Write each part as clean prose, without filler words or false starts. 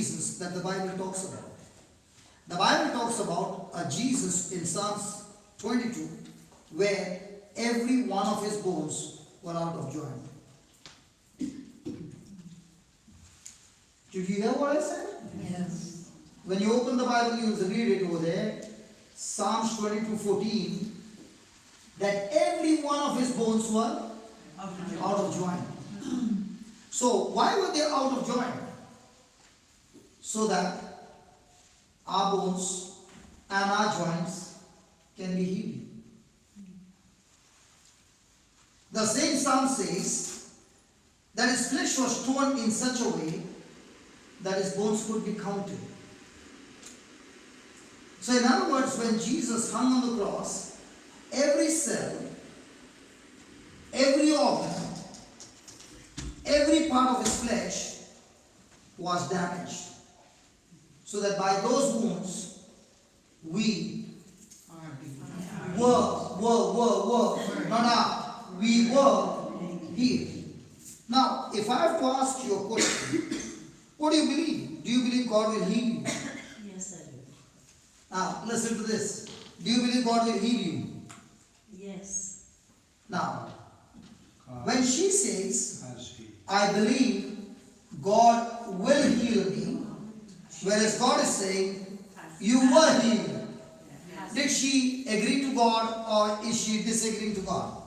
Jesus that the Bible talks about. The Bible talks about a Jesus in Psalms 22 where every one of his bones were out of joint. Did you hear what I said? Yes. When you open the Bible, you will read it over there. Psalms 22:14. That every one of his bones were out of joint. So why were they out of joint? So that our bones and our joints can be healed. The same psalm says that his flesh was torn in such a way that his bones could be counted. So in other words, when Jesus hung on the cross, every cell, every organ, every part of his flesh was damaged. So that by those wounds, we we were healed. Now, if I have to ask you a question, what do you believe? Do you believe God will heal you? Yes, I do. Now, listen to this. Do you believe God will heal you? Yes. Now, when she says, I believe God will heal me, whereas God is saying, you were healed. Did she agree to God or is she disagreeing to God?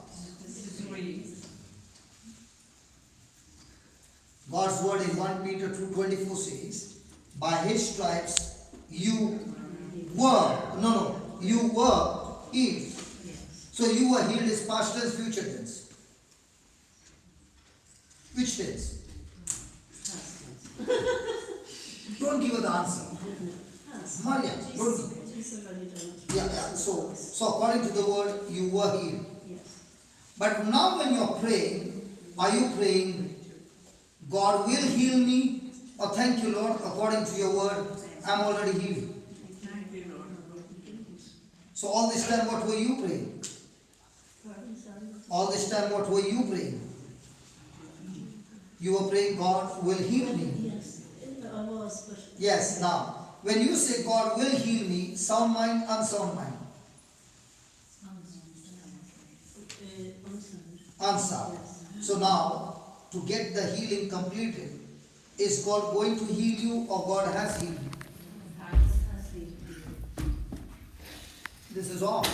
God's word in 1 Peter 2:24 says, by his stripes you were healed. So you were healed is past tense, future tense. Which tense? Don't give her the answer. Maria, don't give. Yeah. So according to the word, you were healed. Yes. But now when you're praying, are you praying, God will heal me? Or thank you, Lord, according to your word, I'm already healed. So all this time, what were you praying? All this time, what were you praying? You were praying, God will heal me. Yes. I was. Yes, now, when you say God will heal me, sound mind, unsound mind? Unsound. So now, to get the healing completed, is God going to heal you or God has healed you? This is all.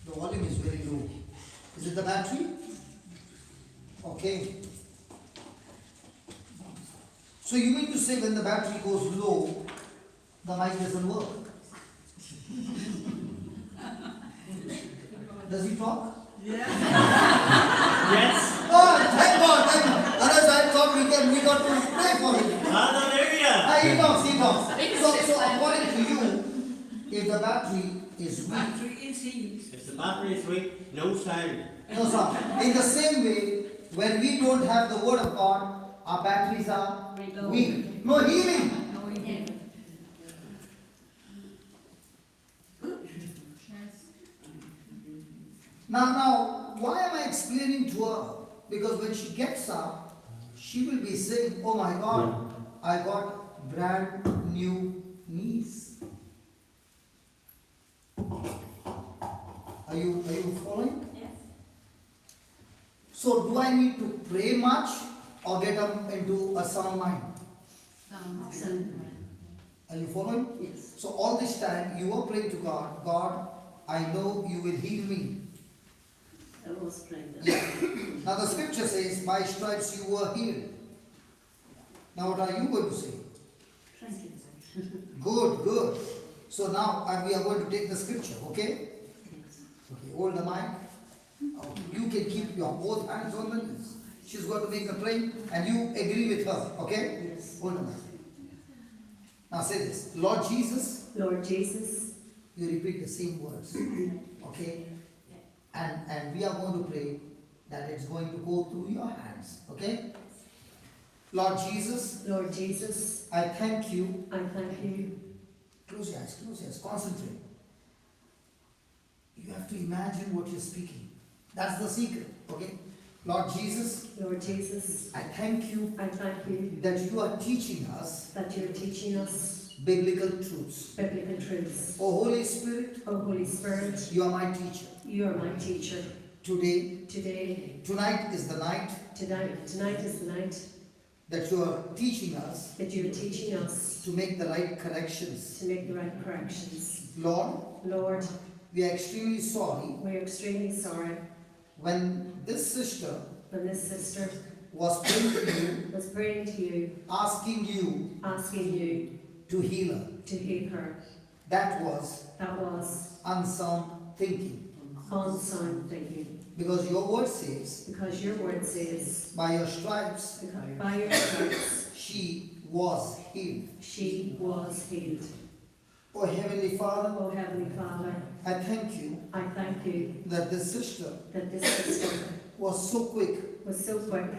The volume is very low. Is it the battery? Okay. So you mean to say when the battery goes low, the mic doesn't work? Does he talk? Yes. Oh, thank God, thank God. Otherwise I thought we got to pray for him. Hallelujah. He talks. So according to you, if the battery is weak, If the battery is weak, no sound. no sound. In the same way, when we don't have the word of God, our batteries are weak. No healing. Now, why am I explaining to her? Because when she gets up, she will be saying, oh my God, I got brand new knees. Are you following? Yes. So do I need to pray much or get up into a sound mind? Are you following? Yes. So all this time you were praying to God, God, I know you will heal me. I was praying that. Yeah. Now the scripture says, by stripes you were healed. Now what are you going to say? Thank you. Good. So now we are going to take the scripture, okay? Yes. Okay, hold the mic. You can keep your both hands on the knees. She's going to make the prayer and you agree with her, okay? Yes. Hold the mic. Now say this, Lord Jesus, Lord Jesus. you repeat the same words, okay? And we are going to pray that it's going to go through your hands, okay? Lord Jesus, Lord Jesus. I thank you. I thank you. Close your eyes, concentrate. You have to imagine what you're speaking. That's the secret, okay? Lord Jesus, Lord Jesus, I thank you I thank you that you are teaching us that you're teaching us biblical truths. biblical truths. Oh Holy Spirit, Oh Holy Spirit, you are my teacher. you are my teacher. Today, Tonight is the night is the night that you are teaching us that you're teaching us to make the right corrections. to make the right corrections. Lord, Lord, we are extremely sorry we're extremely sorry when this sister when this sister was praying to you, was praying to you, asking you asking you to heal her. to heal her. That was That was unsound thinking. unsound thinking. Because your word says, Because your word says, by your stripes, by your stripes she was healed. she was healed. Oh Heavenly Father, Oh Heavenly Father, I thank you I thank you that this sister that this sister was so quick was so quick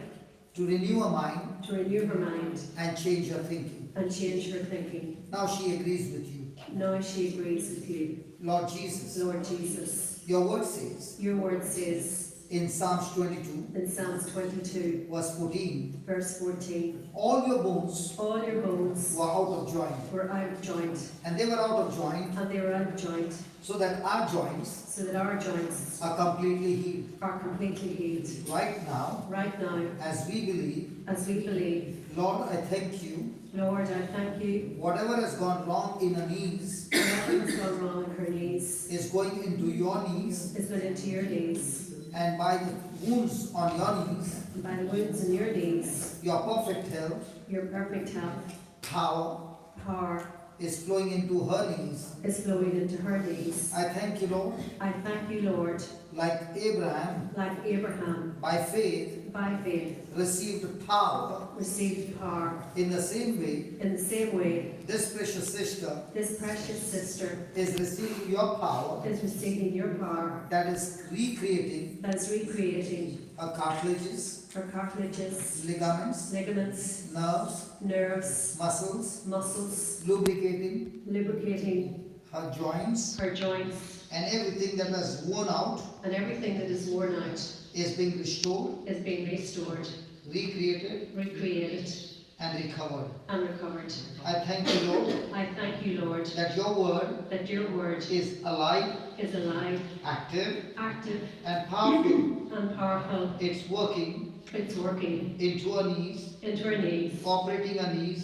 to renew her mind to renew her mind and change her thinking. and change her thinking. Now she agrees with you. Now she agrees with you. Lord Jesus, Lord Jesus, your word says your word says in Psalms 22, in Psalms 22, verse 14, verse 14, all your bones all your bones were out of joint. were out of joint, And they were out of joint and they were out of joint, so that our joints so that our joints are completely healed. are completely healed. Right now, Right now, as we believe, Lord, I thank you, Lord, I thank you. whatever has gone wrong in her knees Nothing has gone wrong in her knees. is going into your knees, It's gone into your knees. and by the wounds on your knees, And by the wounds in your knees, your perfect health, your perfect health, power is flowing into her knees. is flowing into her knees. I thank you, Lord, I thank you, Lord, like Abraham, like Abraham, by faith, by faith, received power. received power. In the same way, In the same way, this precious sister this precious sister is receiving your power is receiving your power that is recreating that is recreating her cartilages, her cartilages, ligaments, ligaments, nerves, nerves, muscles, muscles, lubricating lubricating her joints, her joints, and everything that was worn out and everything that is worn out is being restored, is being restored, recreated, recreated, and recovered. and recovered. I thank you, Lord, I thank you, Lord, that your word that your word is alive, is alive, active, active, and powerful. and powerful. It's working It's working into her knees, into her knees, operating her knees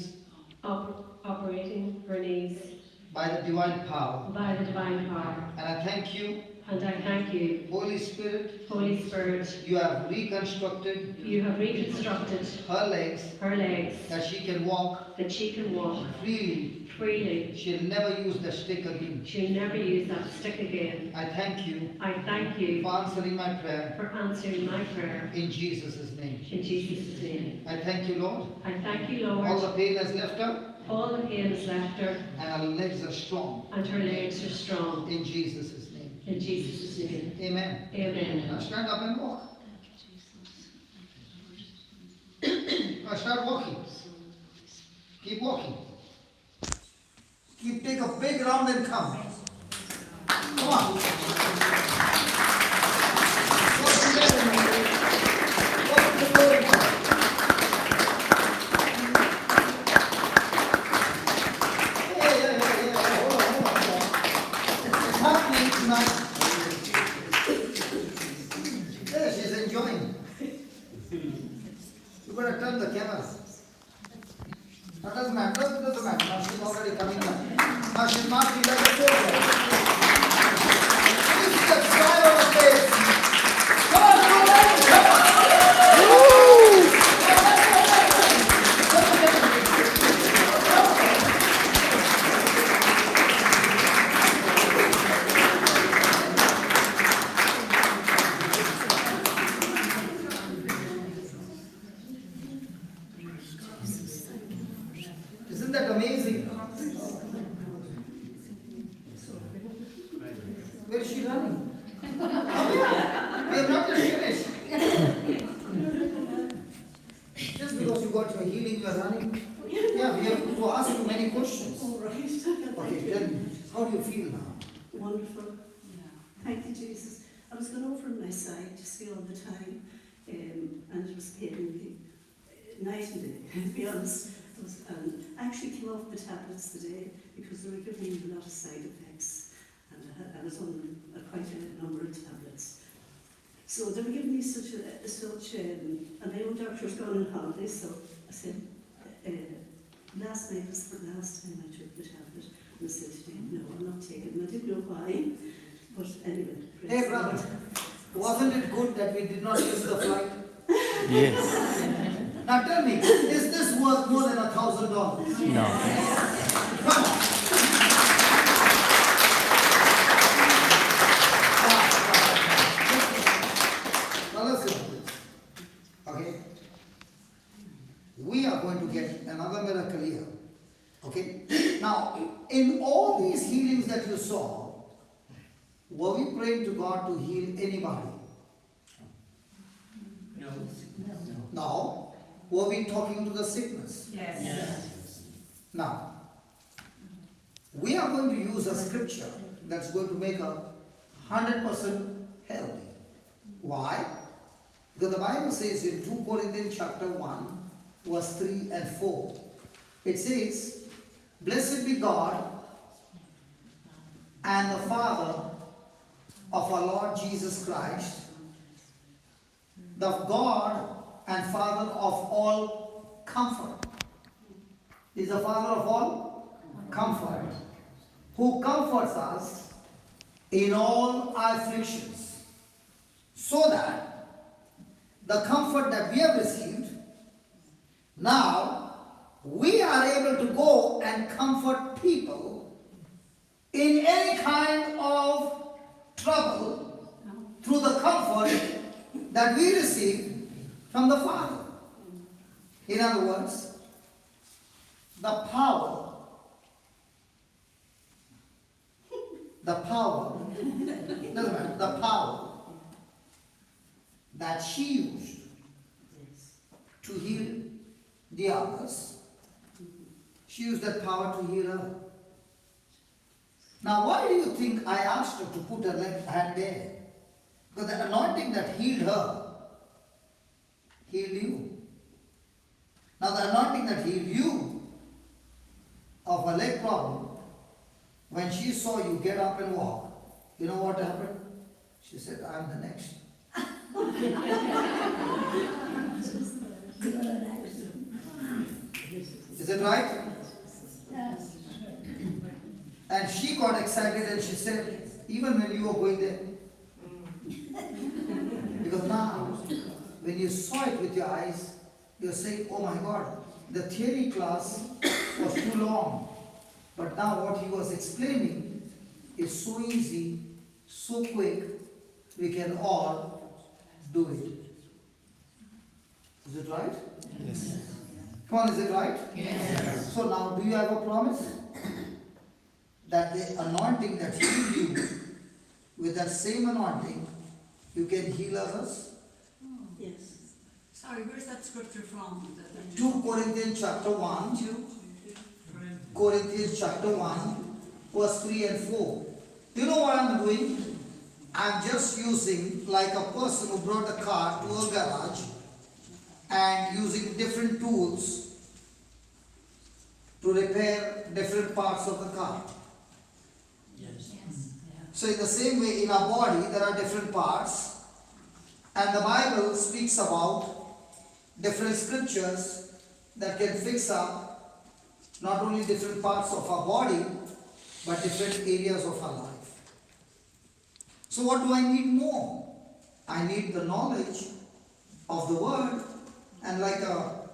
operating her knees by the divine power. by the divine power. And I thank you, And I thank you, Holy Spirit, Holy Spirit, you have reconstructed you have reconstructed her legs her legs that she can walk that she can walk freely. freely. She'll never use the stick again. She'll never use that stick again. I thank you I thank you for answering my prayer for answering my prayer in Jesus' name. in Jesus' name. I thank you, Lord. I thank you, All Lord. the pain has left her All the pain has left her and her legs are strong and her legs are strong in Jesus' name. in Jesus' name. Amen. Amen. Now stand up and walk. Now start walking. Keep walking. Take a big round and come. Come on. Walk to the other end. Walk to the other end. Yeah. Hold on. It's happening tonight. Yeah, she's enjoying. You better turn the camera. That doesn't matter. Now she's already coming down. Now she's marching like a soldier. This is the smile on her face. Come on, come on. Isn't that amazing? Where is she running? We have not yet finished. Just because you got your healing, you are running. Yeah, we have to ask you many questions. All right. Okay, tell me, how do you feel now? Wonderful. Thank you, side, you see, all the time, and it was paining me night and day, to be honest. I actually came off the tablets today because they were giving me a lot of side effects, and I was on quite a number of tablets. So they were giving me and my own doctor was gone on holiday, so I said, last night was the last time I took the tablet, and I said today, no, I'm not taking them. I didn't know why, but anyway. Hey brother, wasn't it good that we did not miss the flight? Yes. Now tell me, is this worth more than $1,000? No. Come on. Now listen to this. Okay? We are going to get another miracle here. Okay? Now, in all these healings that you saw, were we praying to God to heal anybody? No. No. Were we talking to the sickness? Yes. Now, we are going to use a scripture that's going to make us 100% healthy. Why? Because the Bible says in 2 Corinthians chapter 1, verse 3 and 4, it says, "Blessed be God and the Father of our Lord Jesus Christ, the God and Father of all comfort." He is the Father of all comfort, who comforts us in all our afflictions, so that the comfort that we have received, now we are able to go and comfort people in any kind of trouble through the comfort that we receive from the Father. In other words, the power doesn't matter, the power that she used to heal the others, she used that power to heal her. Now, why do you think I asked her to put her left hand there? Because the anointing that healed her, healed you. Now, the anointing that healed you of a leg problem, when she saw you get up and walk, you know what happened? She said, "I'm the next." Is it right? Yes. And she got excited and she said, "Even when you were going there." Because now, when you saw it with your eyes, you're saying, "Oh my God, the theory class was too long." But now what he was explaining is so easy, so quick, we can all do it. Is it right? Yes. Come on, is it right? Yes. So now, do you have a promise? That the anointing that healed you, with that same anointing, you can heal others? Yes. Sorry, where's that scripture from? 2 Corinthians chapter 1. 2? Corinthians chapter 1, verse 3 and 4. Do you know what I'm doing? I'm just using like a person who brought a car to a garage and using different tools to repair different parts of the car. Yes. So in the same way, in our body, there are different parts, and the Bible speaks about different scriptures that can fix up not only different parts of our body, but different areas of our life. So what do I need more? I need the knowledge of the word, and like a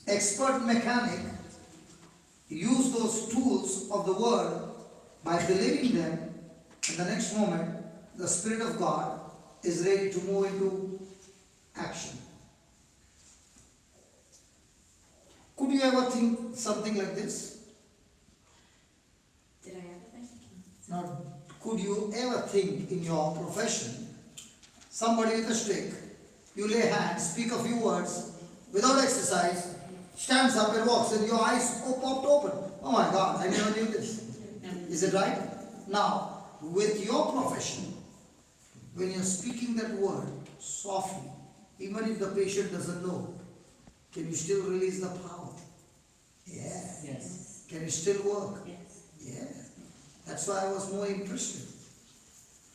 expert mechanic, use those tools of the word by believing them, and the next moment, the Spirit of God is ready to move into action. Could you ever think something like this? Did I ever think? Now, could you ever think in your profession, somebody with a stick, you lay hands, speak a few words, without exercise, stands up and walks, and your eyes popped open. Oh my God, I never knew this. Is it right? Now, with your profession, when you're speaking that word softly, even if the patient doesn't know, can you still release the power? Yeah. Yes. Can it still work? Yes. Yeah. That's why I was more interested.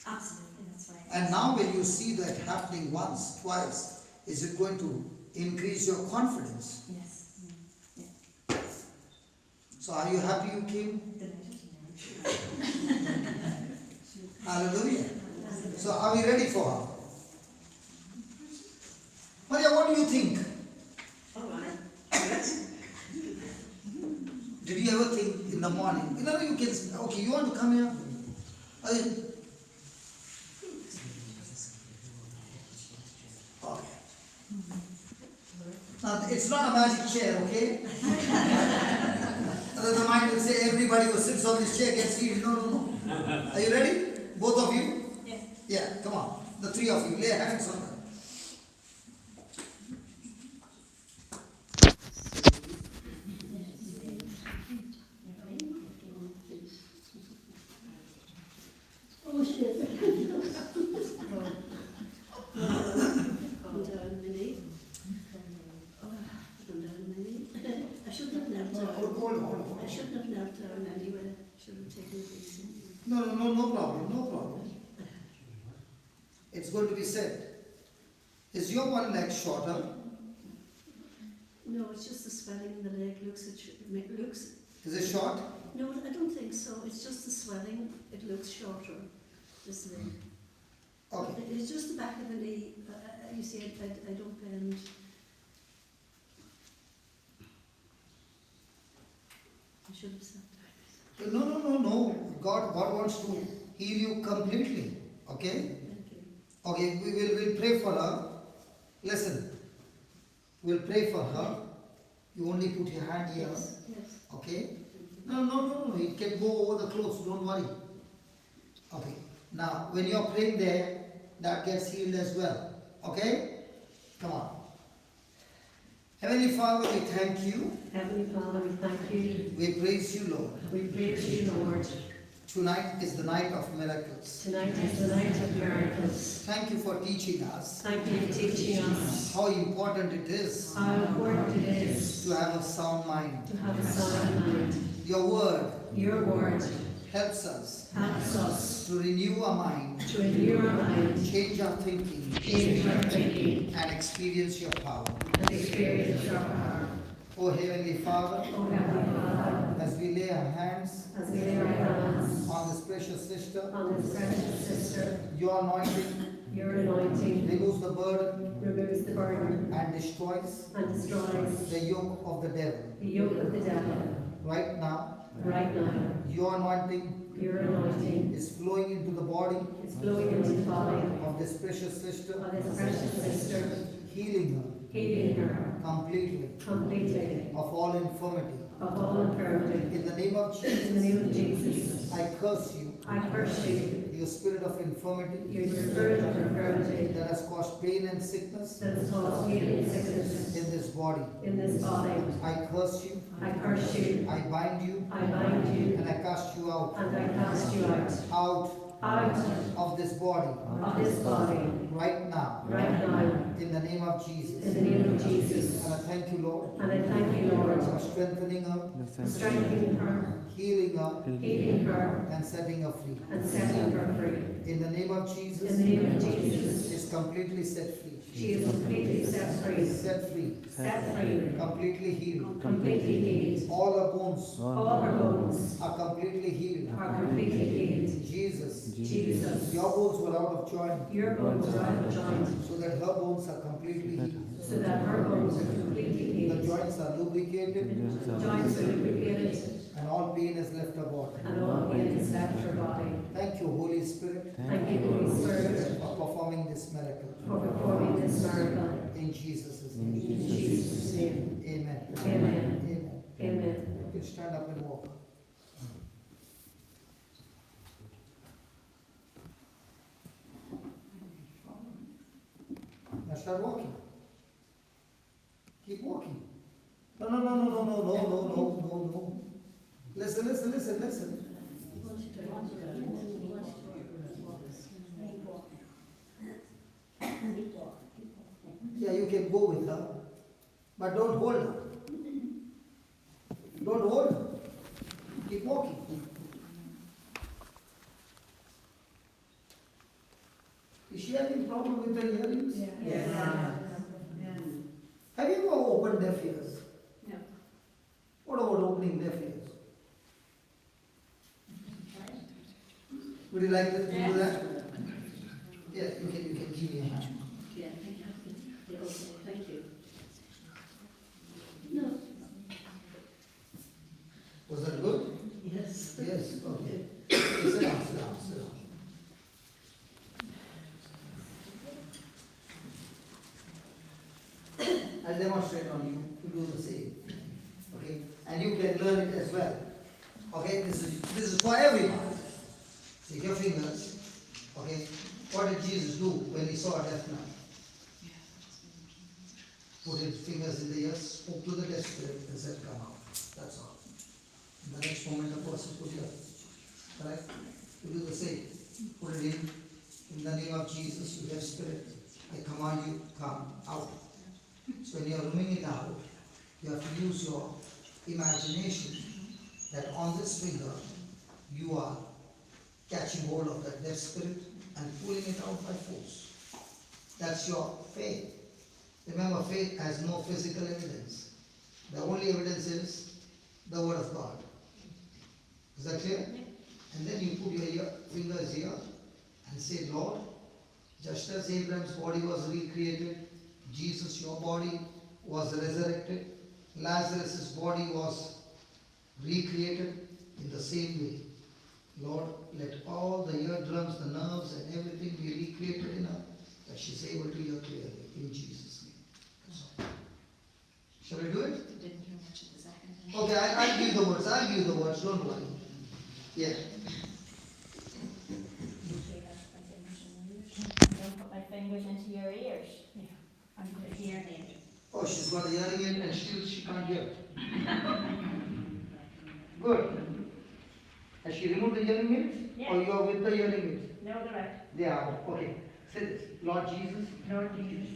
Absolutely, that's right. And now when you see that happening once, twice, is it going to increase your confidence? Yes. So are you happy you came? Delighted. Hallelujah. So are we ready for her? Maria, what do you think? All right. Did you ever think in the morning, you can, okay, you want to come here? Okay. Now, it's not a magic chair, okay? The mind will say everybody who sits on this chair gets healed. No. Are you ready? Both of you? Yes. Yeah, come on. The three of you, lay hands on her. Oh shit. Come down, Minnie. Come down, Minnie. I shouldn't have knelt down. Hold on. I shouldn't have knelt down anyway. Should have taken it easy. No problem. It's going to be said. Is your one leg shorter? No, it's just the swelling in the leg. Looks. Is it short? No, I don't think so. It's just the swelling. It looks shorter. This leg. Okay. It's just the back of the knee. You see, I don't bend. I should have said that. No. God wants to heal you completely. Okay? Thank you. Okay, we'll pray for her. Listen. We'll pray for her. You only put your hand here. Yes. Okay? No. It can go over the clothes. Don't worry. Okay. Now, when you're praying there, that gets healed as well. Okay? Come on. Heavenly Father, we thank you. Heavenly Father, we thank you. We praise you, Lord. We praise you, Lord. Tonight is the night of miracles. Tonight is the night of miracles. Thank you for teaching us Thank you for teaching us how important it is how important it is to have a sound mind. to have a sound mind. Your word Your word helps us helps us to renew our mind, to renew our mind, change our thinking, change our thinking, and experience your power. and experience your power. Oh Heavenly Father, O Heavenly Father, as we lay our hands as we lay our hands on this precious sister, on this precious sister, your anointing your anointing removes the burden removes the burden and destroys and destroys the yoke of the devil. the yoke of the devil. Right now, Right now, your anointing your anointing is flowing into the body is flowing into the body of this precious sister, of this precious sister, healing her healing her completely completely of all infirmity. of all infirmity. In the name of In the Jesus, name of Jesus, I curse you, I curse you, you spirit of infirmity your spirit of infirmity that has caused pain and sickness that has caused pain and sickness in this body. in this body. I curse you, I curse you, I bind you, I bind you, and I cast you out, and I cast you out out of this body of this body right now, right now, in the name of in Jesus. the name of Jesus. And I thank you, Lord, And I thank you, Lord, for strengthening her, for strengthening her, healing her, healing her, and setting her free. and setting her free. In the name of In Jesus, the name of Jesus, is completely set free. she is completely set free, Set free, set free, completely healed. completely healed. All her bones All her bones are completely healed. are completely healed. Jesus, Jesus, your bones were out of joint, your bones are out of joint, so that her bones are completely healed. so that her bones are completely The healed. joints are lubricated, Joints are lubricated, and all pain has left her body. and all pain has left her body. Thank you, Holy Spirit, Thank you, Holy Spirit, for performing this miracle. for performing this miracle. In Jesus' In name. Jesus' name, Amen. amen, Amen. amen. You can stand up and walk. Now start walking. Keep walking. No. Listen. you can go with her, but don't hold her. Don't hold her. Keep walking. Is she having problem with her earrings? Have you ever opened deaf ears? No. What about opening deaf ears? Would you like to do that? Yes, you can give me a hand. Yeah, thank you. Okay, thank you. No. Was that good? Yes. Yes, okay. Sit down, sit down, sit down. I'll demonstrate on you to do the same. Okay? And you can learn it as well. Okay? This is for everyone. Take your fingers. Okay? What did Jesus do when he saw a deaf man? Put his fingers in the ears, spoke to the deaf spirit and said, come out. That's all. In the next moment, the person put your, correct? You do the same. Put it in the name of Jesus, you deaf spirit. I command you, come out. So when you are rooming it out, you have to use your imagination that on this finger, you are catching hold of that deaf spirit and pulling it out by force. That's your faith. Remember, faith has no physical evidence. The only evidence is the word of God. Is that clear? And then you put your fingers here and say, Lord, just as Abraham's body was recreated, Jesus, your body was resurrected, Lazarus' body was recreated in the same way. Lord, let all the eardrums, the nerves and everything be recreated in her, that she's able to hear clearly, in Jesus' name. So, shall we do it? Didn't hear much of the second. Okay, I'll give the words, don't worry. Yeah. Don't put my fingers into your ears. I'm going to hear me. Oh, she's got the hearing aid and still she can't hear. Good. Has she removed the hearing aid? Yes. Or you are with the hearing aid? No, the right. They are. Okay. Say this. Lord Jesus, Lord Jesus,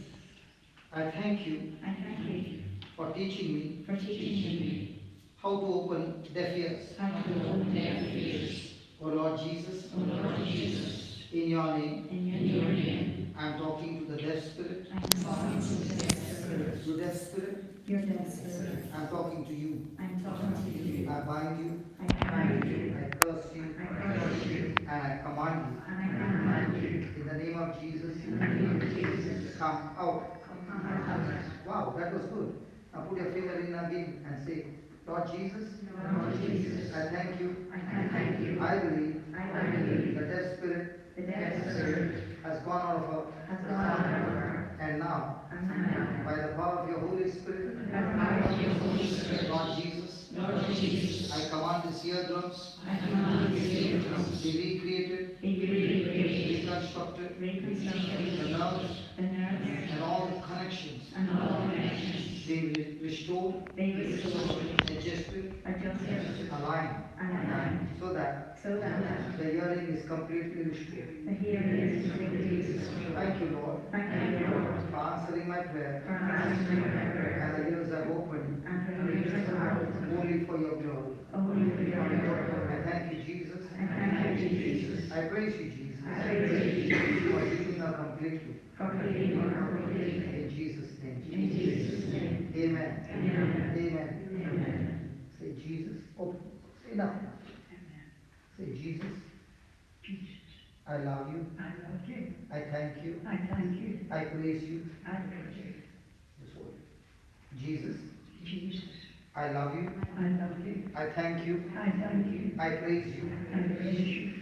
I thank you I thank you for teaching me for teaching me how to open deaf ears. how to open their ears. Oh Lord Jesus, O Lord Jesus, in your name, in your name, I'm talking to the deaf spirit. I am talking to the deaf spirit. To deaf spirit, Your deaf spirit. I'm talking to you. I'm talking to you. I bind you, I bind you. I curse you, I curse you. and I command And I command you. you. In the name of Jesus, In the name of Jesus, come out. come out. Wow, that was good. Now put your finger in again and say, Lord Jesus, Lord Jesus, I thank you. I thank you. I believe I believe the deaf spirit the deaf spirit has gone out of her. has gone out of her. And now, And now, by the power of your Holy Spirit, by the power of your Holy Spirit, Lord Jesus, Lord Jesus, I command these eardrums I command these eardrums be recreated, be recreated, reconstructed, reconstructed, the nerves the nerves and all the connections and all connections be restored, be restored, adjusted, adjusted, aligned, and aligned, so that so that the hearing is completely restored. the hearing is completely restored. Thank you, Lord, Thank you, Lord, for answering my prayer, for answering my prayer, and the ears are opened and for the ears of our only for your glory. only for your glory. I thank you, Jesus. I thank you, Jesus. I praise you, Jesus, I praise you, Jesus, for healing her completely. for healing her completely. In Jesus' name. In Jesus' name, Amen. amen. Amen. Amen. Say Jesus. Oh, say nothing. Say Jesus. I love you. I love you. I thank you. I thank you. I praise you. I praise you. This word. Jesus. Jesus, I love you. I love you. I thank you. I thank you. I praise you. I praise you.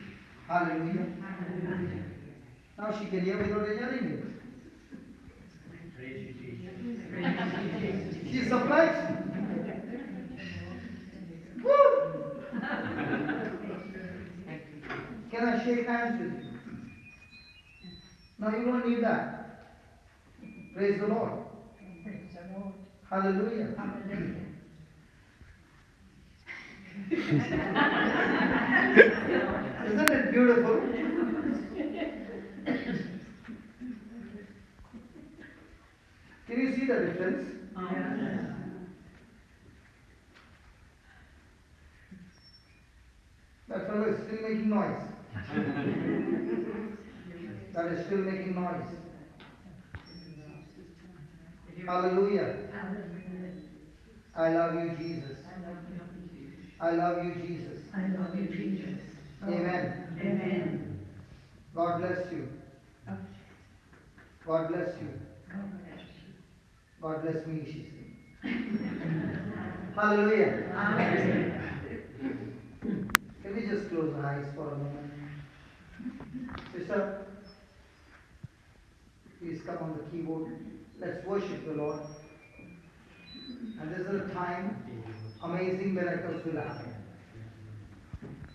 Hallelujah. Hallelujah. Now she can hear without a hearing Praise you, Jesus. aid. She is surprised. Woo! Can I shake hands with you? No, you don't need that. Praise the Lord. Praise the Lord. Hallelujah. Hallelujah. Isn't it beautiful? Can you see the difference? That fellow is still making noise. That is still making noise. Hallelujah. I love you, Jesus. I love you, Jesus. I love you, Jesus. Amen. Amen. God bless you. God bless you. God bless me, she said. Hallelujah. Amen. Can we just close our eyes for a moment? Sister, please come on the keyboard. Let's worship the Lord. And this is a time amazing miracles will happen.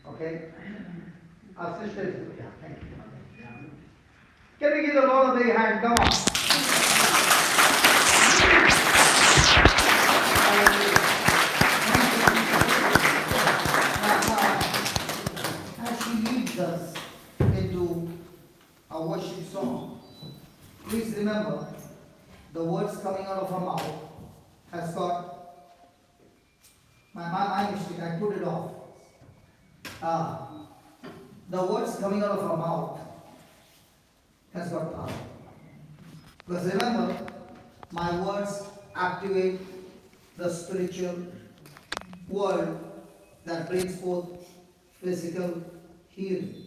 Okay? Our sister is, yeah, thank you. Can we give the Lord a big hand? Come on. As she leads us into a worship song, please remember the words coming out of her mouth has got my mistake, I put it off. The words coming out of her mouth has got power. Because remember, my words activate the spiritual world that brings forth physical healing.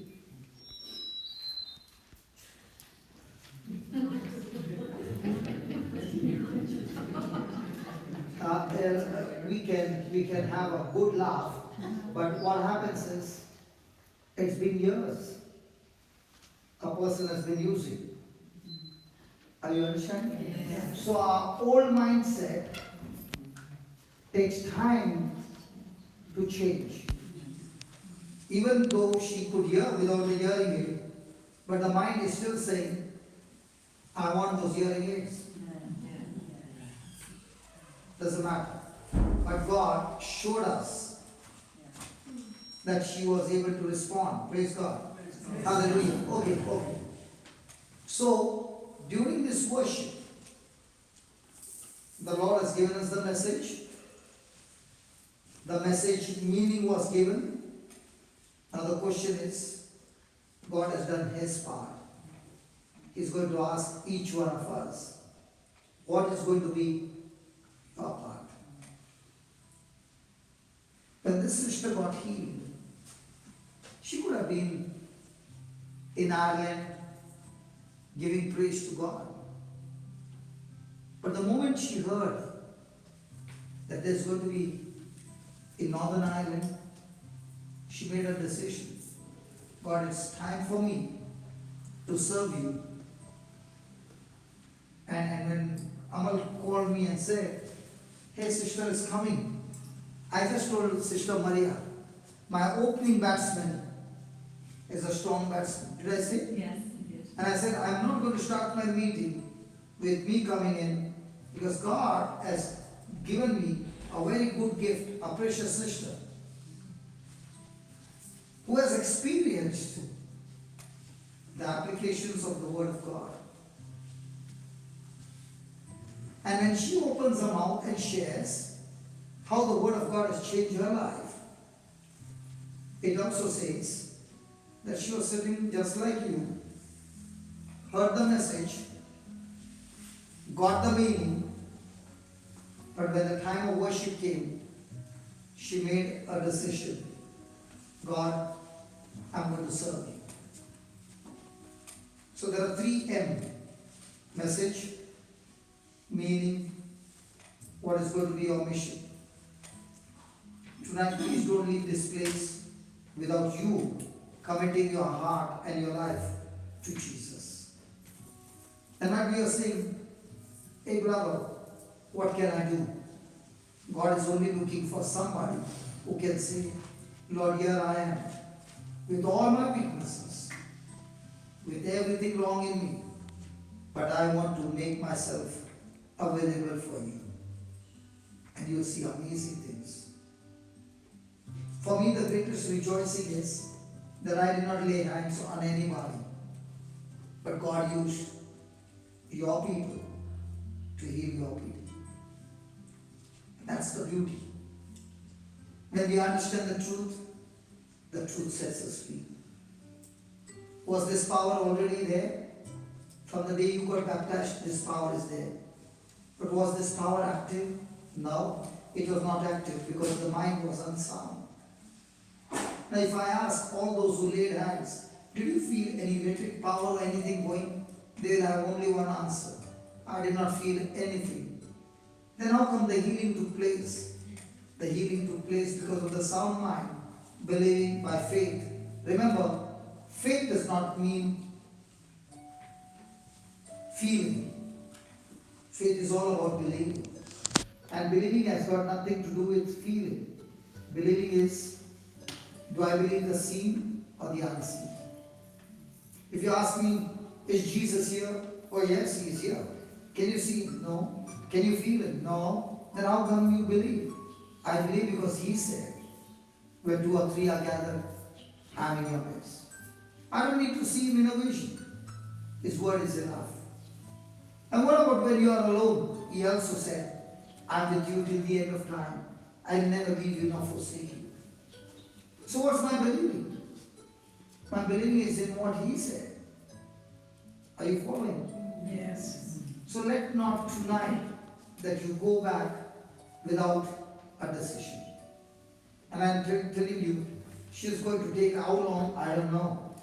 We can have a good laugh, but what happens is, it's been years a person has been using. Are you understanding? Yes. So our old mindset takes time to change. Even though she could hear without the hearing aid, but the mind is still saying, I want those hearing aids. Doesn't matter. But God showed us that she was able to respond. Praise God. Hallelujah. Okay. So, during this worship, the Lord has given us the message. The message meaning was given. Now the question is, God has done His part. He's going to ask each one of us, what is going to be your part? When this sister got healed, she could have been in Ireland giving praise to God. But the moment she heard that there's going to be in Northern Ireland, she made a decision. God, it's time for me to serve you. And when Amal called me and said, hey, sister is coming, I just told Sister Maria, my opening batsman is a strong batsman. Did I say? Yes. And I said, I'm not going to start my meeting with me coming in, because God has given me a very good gift, a precious sister, who has experienced the applications of the Word of God. And when she opens her mouth and shares how the Word of God has changed her life, it also says that she was sitting just like you, heard the message, got the meaning, but when the time of worship came, she made a decision. God, I'm going to serve you. So there are 3 M. Message, meaning, what is going to be your mission. Tonight, please don't leave this place without you committing your heart and your life to Jesus. And might be you're saying, hey brother, what can I do? God is only looking for somebody who can say, Lord, here I am, with all my weaknesses, with everything wrong in me, but I want to make myself available for you. And you'll see amazing things. For me, the greatest rejoicing is that I did not lay hands on anybody, but God used your people to heal your pain. That's the beauty. When we understand the truth sets us free. Was this power already there? From the day you got baptized, this power is there. But was this power active? No, it was not active because the mind was unsound. Now if I ask all those who laid hands, did you feel any electric power or anything going? They will have only one answer. I did not feel anything. Then how come the healing took place? The healing took place because of the sound mind, believing by faith. Remember, faith does not mean feeling. Faith is all about believing. And believing has got nothing to do with feeling. Believing is, do I believe the seen or the unseen? If you ask me, is Jesus here? Oh yes, he is here. Can you see him? No. Can you feel him? No. Then how come you believe? I believe because he said, where 2 or 3 are gathered, I'm in your midst. I don't need to see him in a vision. His word is enough. And what about when you are alone? He also said, I'm with you till the end of time. I'll never leave you nor forsake you. So what's my believing? My believing is in what he said. Are you following? Yes. So let not tonight that you go back without a decision. And I'm telling you, she's going to take how long, I don't know.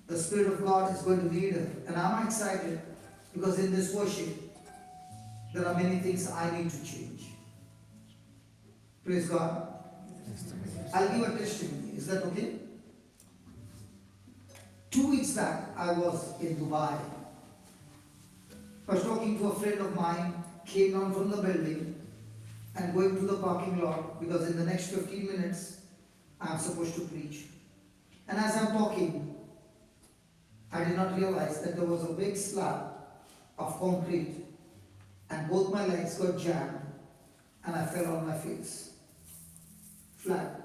The Spirit of God is going to lead her. And I'm excited because in this worship, there are many things I need to change. Praise God. I'll give a testimony. Is that okay? 2 weeks back, I was in Dubai. I was talking to a friend of mine, came down from the building and going to the parking lot because in the next 15 minutes, I'm supposed to preach. And as I'm talking, I did not realize that there was a big slab of concrete and both my legs got jammed and I fell on my face, flat.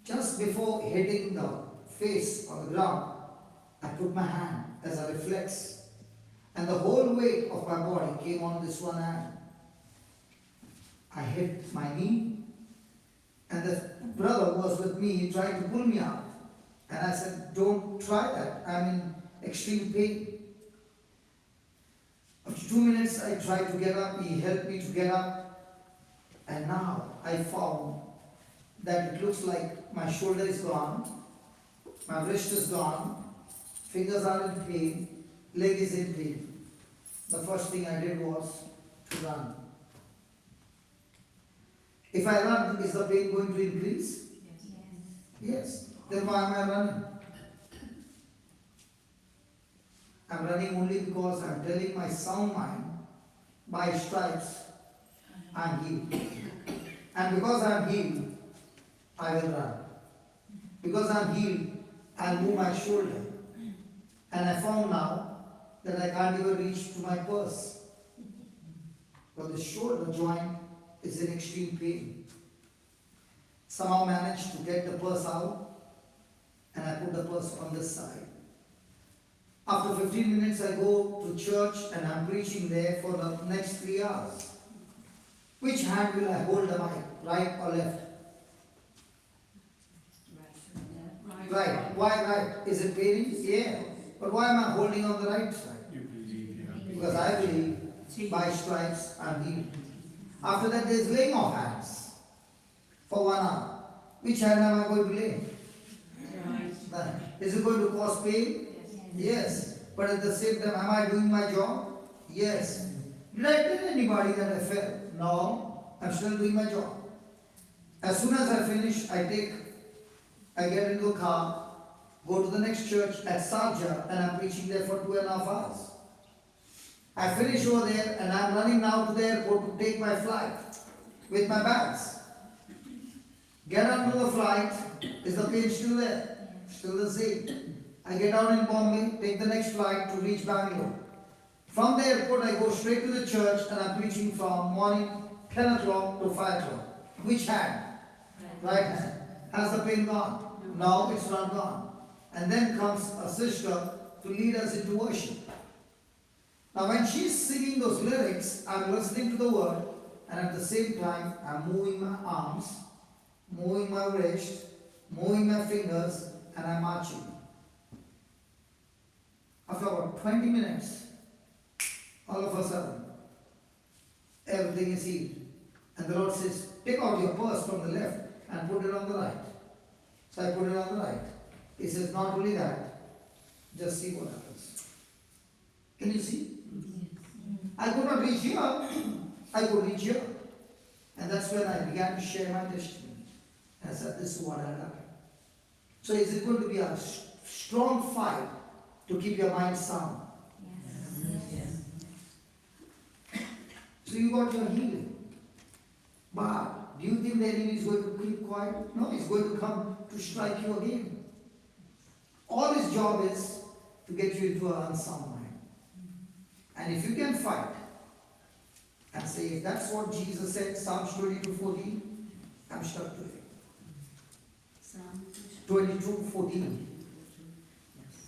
Just before hitting the face on the ground, I put my hand as a reflex and the whole weight of my body came on this one hand. I hit my knee and the brother who was with me, he tried to pull me out. And I said, don't try that, I'm in extreme pain. After 2 minutes I tried to get up, he helped me to get up. And now I found that it looks like my shoulder is gone, my wrist is gone, fingers are in pain, leg is in pain. The first thing I did was to run. If I run, is the pain going to increase? Yes. Then why am I running? I'm running only because I'm telling my sound mind, by stripes, I'm healed. And because I'm healed, I will run. Because I'm healed, I'll move my shoulder. And I found now that I can't even reach to my purse. But the shoulder joint is in extreme pain. Somehow managed to get the purse out and I put the purse on this side. After 15 minutes I go to church and I'm preaching there for the next 3 hours. Which hand will I hold the mic, right or left? Right. Why right? Is it paining? Yeah. But why am I holding on the right side? Because I believe by stripes I'm healed. After that there is laying of hands for 1 hour. Which hand am I going to lay? Right. Is it going to cause pain? Yes. But at the same time, am I doing my job? Yes. Did I tell anybody that I fell? No. I'm still doing my job. As soon as I finish, I get into a car, go to the next church at Sharjah, and I'm preaching there for 2.5 hours. I finish over there and I'm running now to the airport to take my flight with my bags. Get onto the flight, is the pain still there? Still the same. I get down in Bombay, take the next flight to reach Bangalore. From the airport I go straight to the church and I'm preaching from morning 10 o'clock to 5 o'clock. Which hand? Right hand. Has the pain gone? No, it's not gone. And then comes a sister to lead us into worship. Now when she's singing those lyrics, I'm listening to the word, and at the same time, I'm moving my arms, moving my wrist, moving my fingers, and I'm marching. After about 20 minutes, all of a sudden, everything is healed. And the Lord says, take out your purse from the left and put it on the right. So I put it on the right. He says, not only that, just see what happens. Can you see? I could not reach here. I could reach here. And that's when I began to share my testimony. And I said, this is what I done. So is it going to be a strong fight to keep your mind sound? So you got your healing. But do you think the enemy is going to keep quiet? No, he's going to come to strike you again. All his job is to get you into an unsound mind. And if you can fight and say, if that's what Jesus said, Psalms 22:14, I'm stuck to it. Psalm 22:14.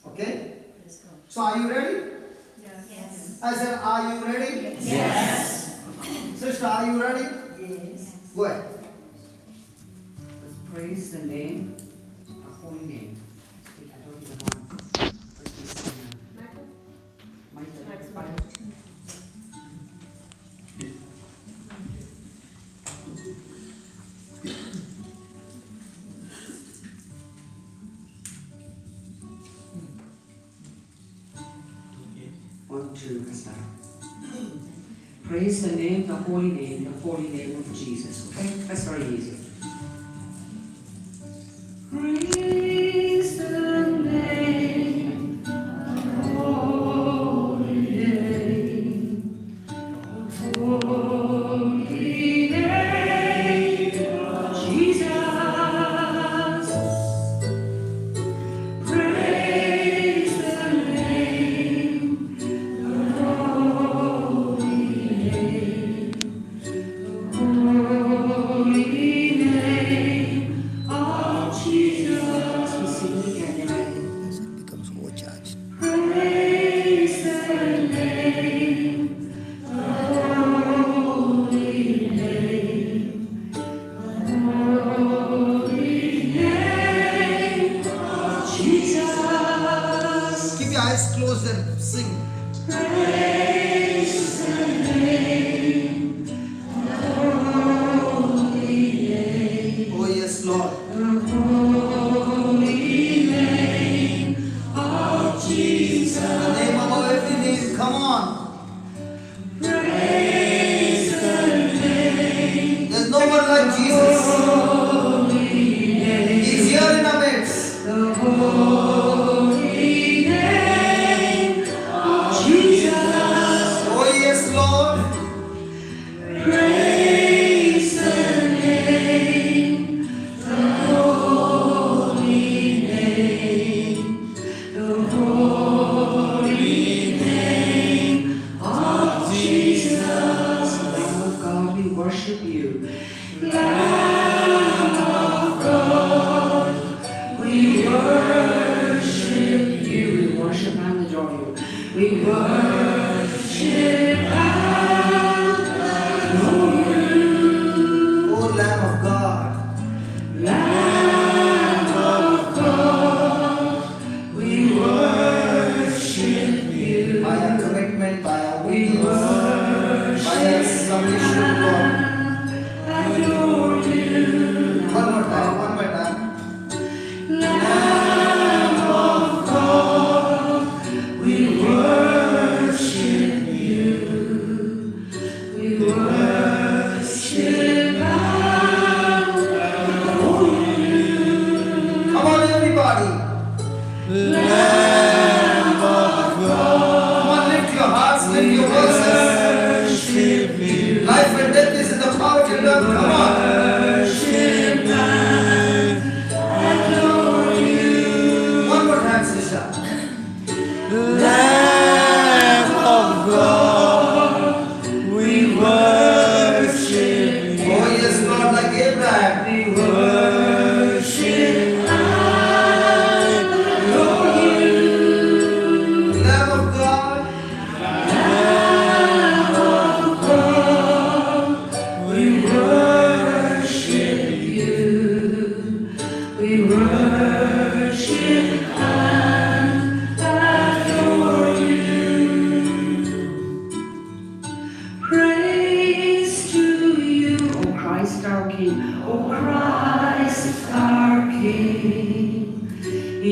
Okay? Praise God. So are you ready? Yes. I said, are you ready? Yes. Sister, are you ready? Yes. Go ahead. Let's praise the name, the holy name. I don't even want. Michael. One, two, let's start. Praise the name, the holy name of Jesus. Okay? That's very easy. Praise the name, the holy name, the holy name of Jesus. Praise the name, the holy name, the holy name of Jesus. We sing it again, right? It becomes overcharged. Praise the name, the holy name, the holy name of Jesus. Keep your eyes closed and sing. Praise the name, the holy name, Oh yes, Lord. the holy name of Jesus. The name above every name. Come on. Praise the name, There's no one like Jesus. holy name, He's here in our midst. the holy name of Jesus. Oh yes, Lord. Praise the name, the holy name, the holy name of Jesus. Lamb of God, we worship you. Lamb of God, we worship you. We worship and adore you. We worship and adore you. Oh Lamb of God. Lamb of God, we worship you. By our commitment, by our We obedience, worship by our submission, Lord. and adore you. One more time, one more time. Lamb of God, we worship you. We worship and adore you. Come on, everybody. Lamb of God, Come on, lift your hearts, lift your voices. worship you, Life and death is in the power of your tongue. Come on. Worship and adore you. One more time, sister. Lamb of God, we worship you, Oh yes, Lord, like Abraham. We worship and adore you. Lamb of God. Lamb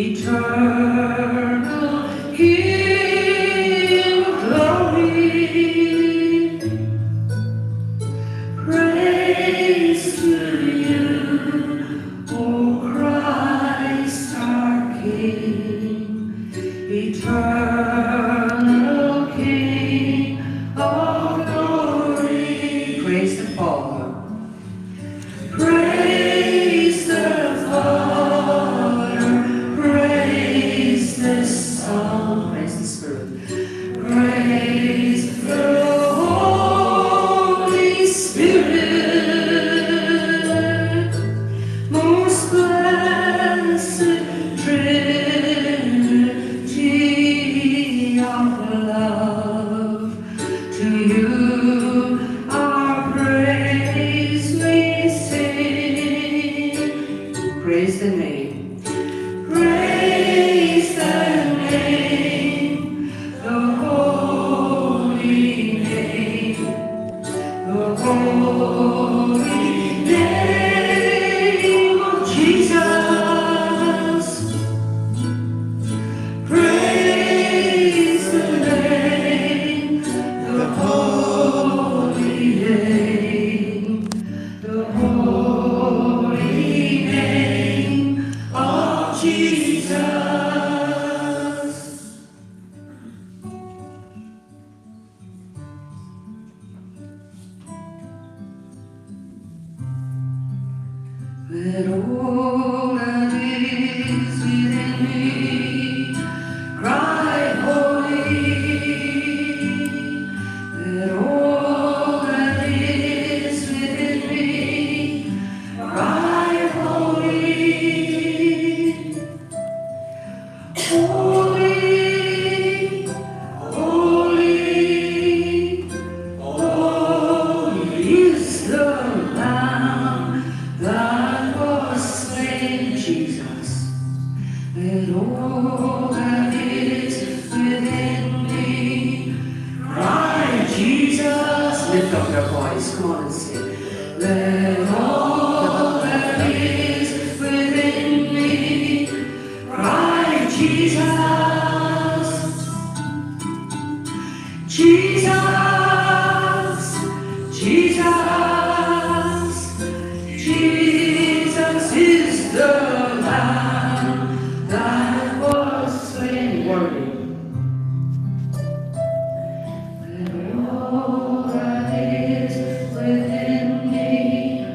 eternal King of glory. Praise to you, O Christ our King, eternal King of glory. Praise the Father. Praise the Father. Praise the Son. Praise the Spirit. Praise the Holy Spirit. Most blessed Trinity of love, to you our praise we sing. Praise the name. Praise the name, the holy name, the holy name of Jesus. Praise the name, the holy name, the holy name of Jesus. Let all that is within me cry holy. Let all that is within me cry holy. Holy, holy, holy is the Lamb that was slain, Jesus. Let all that is within me cry, Jesus. Lift up your voice, come on and sing. Let all that is within me cry, Jesus. Jesus, Jesus, Jesus is the Lamb that was slain. Worthy. Let all that is within me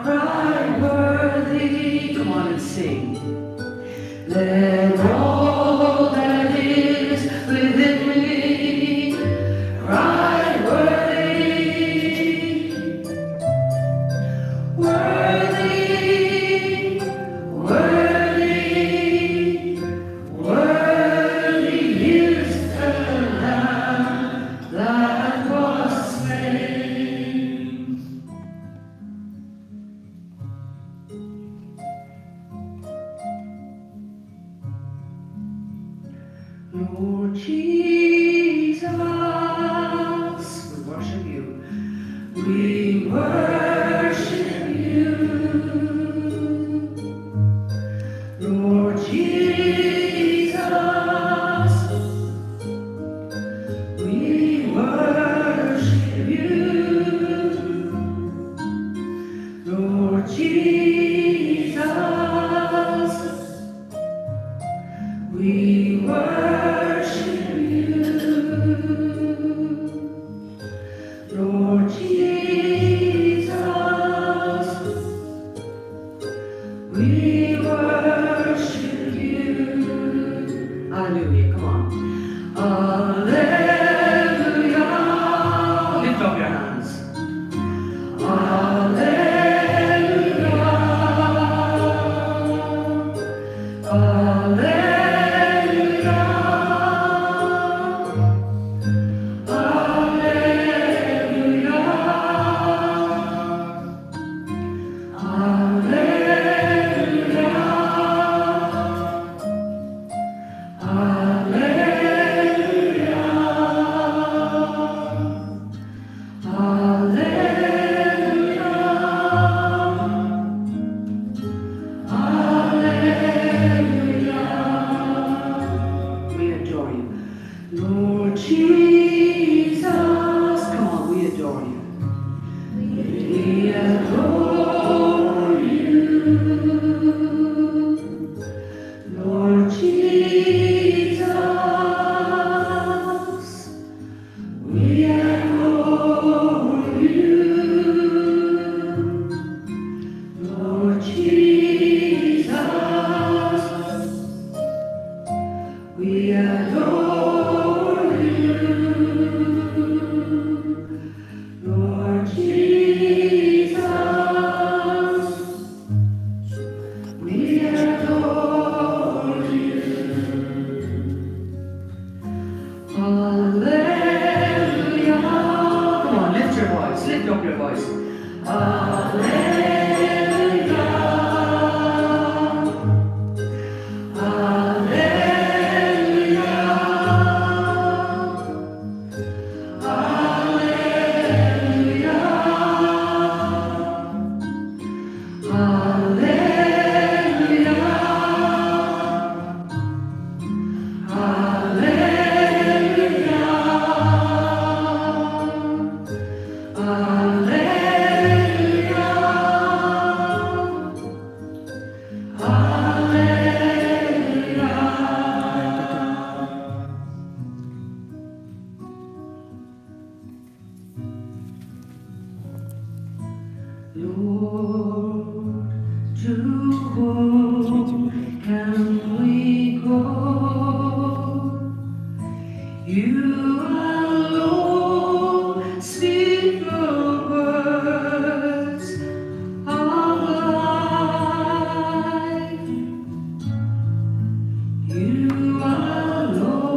cry worthy. Come on and sing. Let all that is within me cry worthy. Jesus. Come on, we adore you. We adore you. Lord Jesus. We adore you. Lord Jesus. We adore you, Lord Jesus. We adore you. Hallelujah. Come on, lift your voice, lift up your voice. Hallelujah. Lord, to whom can we go? You alone speak the words of life. You alone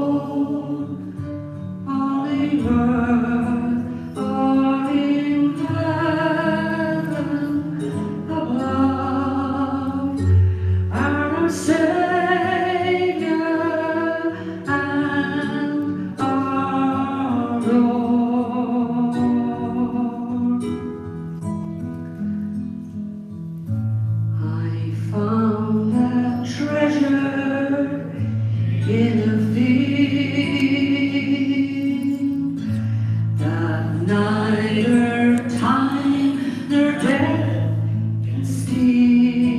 on the earth or in heaven above, our Savior and our Lord. I found that treasure in a field that neither time nor death can steal.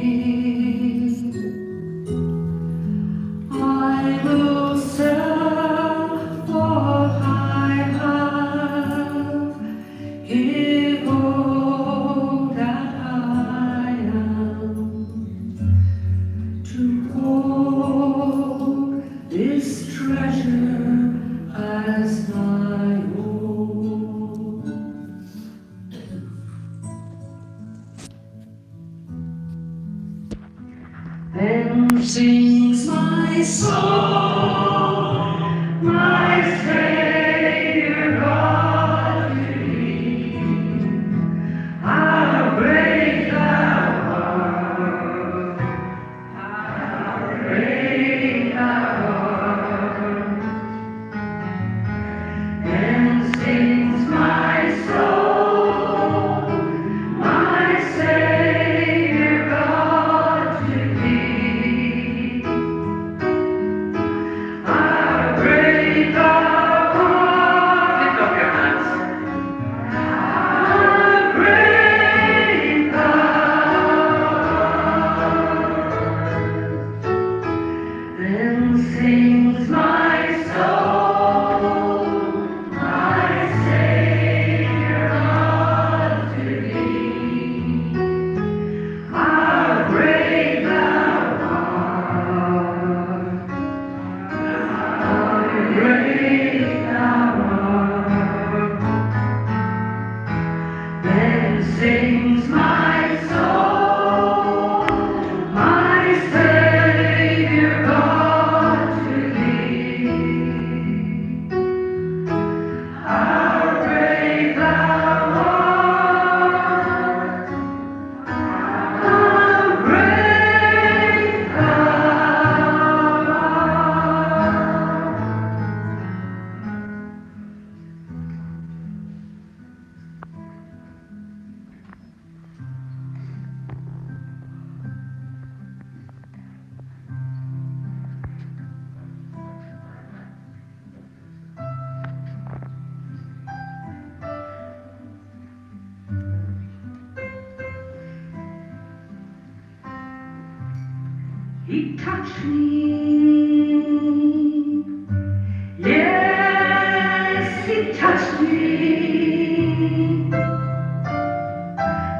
I will sell what I have, give all that I am, to hold this treasure as my own. Then sings my soul, my Savior God to thee. How great thou art, how great thou art. Then sings my soul, my Savior God to thee. How great thou art. Lift up your hands. How great thou art. Then sings my soul, my Savior. He touched me. Yes, he touched me.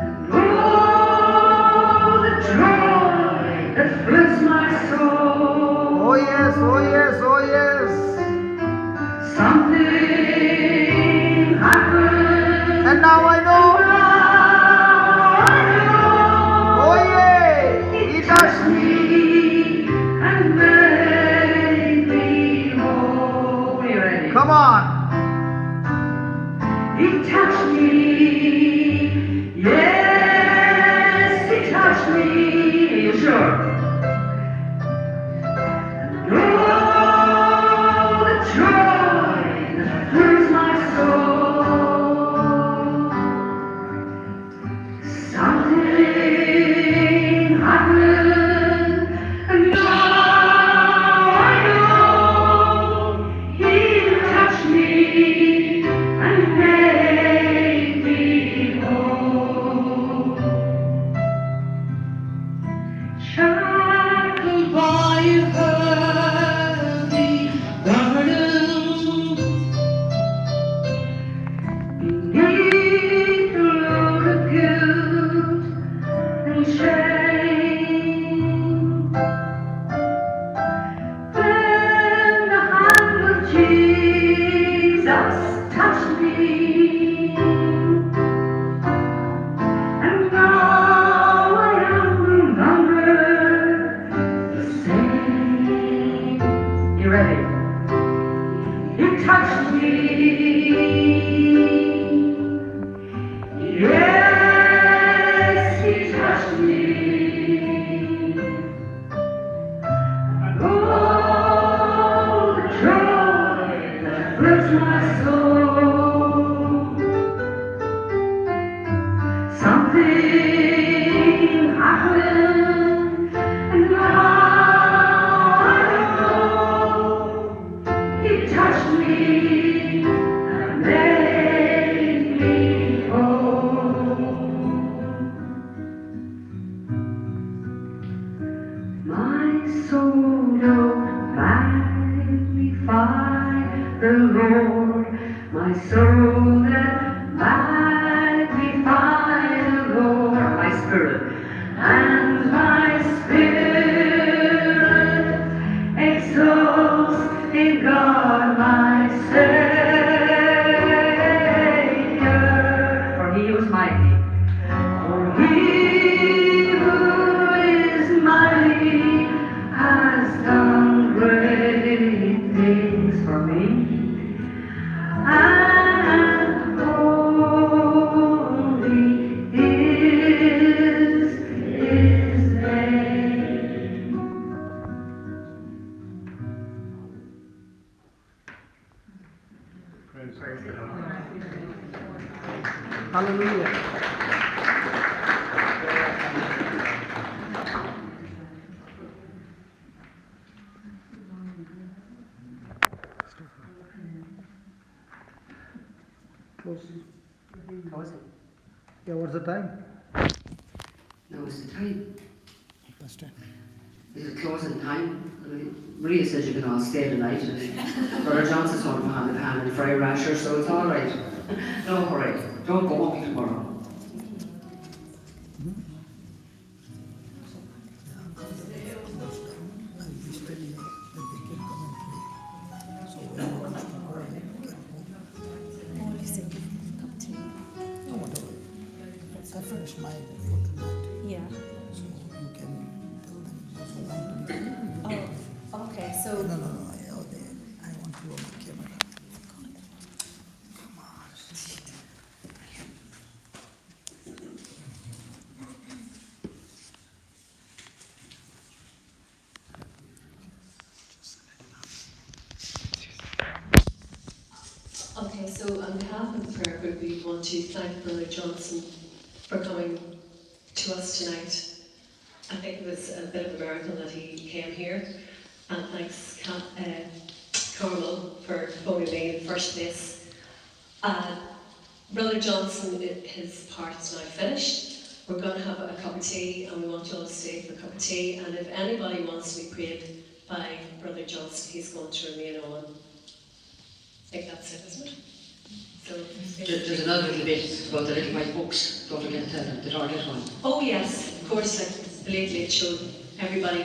And oh, the joy that fills my soul. Oh yes, oh yes, oh yes. Something happened. And now I know. Oh yeah, he touched me. And made me whole. Are you ready? Come on. He touched me. Yes, he touched me. Are you sure? And oh, the joy that fills my soul. Something happened, and now I know he touched me and made me whole. Shackled by a heavy burden, beneath the load of guilt and shame, when the hand of Jesus touched me, and now I am no longer the same. You ready? He touched me. Yes, he touched me. And oh, the joy that fills my soul. Something happened, and now I know he touched me and made me whole. My soul doth magnify the Lord. My soul that magnify the Lord. My spirit and my spirit exalts in God my Savior. For he was mighty. For he who is mighty has done great things for me. And holy is his name. Hallelujah. Close. How is it? Yeah, what's the time? Now is the time. That's time. Is it closing time? Maria says you can all stay tonight. Brother Johnson's going to hand in hand and fry rasher, so it's all right. No hurry. Don't go home tomorrow. I finished mine for tonight, Yeah. so you can tell them those who want to be. Oh, okay, so. No, I want you on my camera. Come on. Okay, so on behalf of the prayer group, we want to thank Brother Johnson for coming to us tonight. I think it was a bit of a miracle that he came here, and thanks Carmel for phoning me in the first place. Brother Johnson, his part is now finished, we're going to have a cup of tea, and we want you all to stay for a cup of tea. And if anybody wants to be prayed by Brother Johnson, he's going to remain on. I think that's it, isn't it? So, There's another little bit about the little white books. Don't forget to tell them, the target one. oh yes, of course, like the Late Late Show, everybody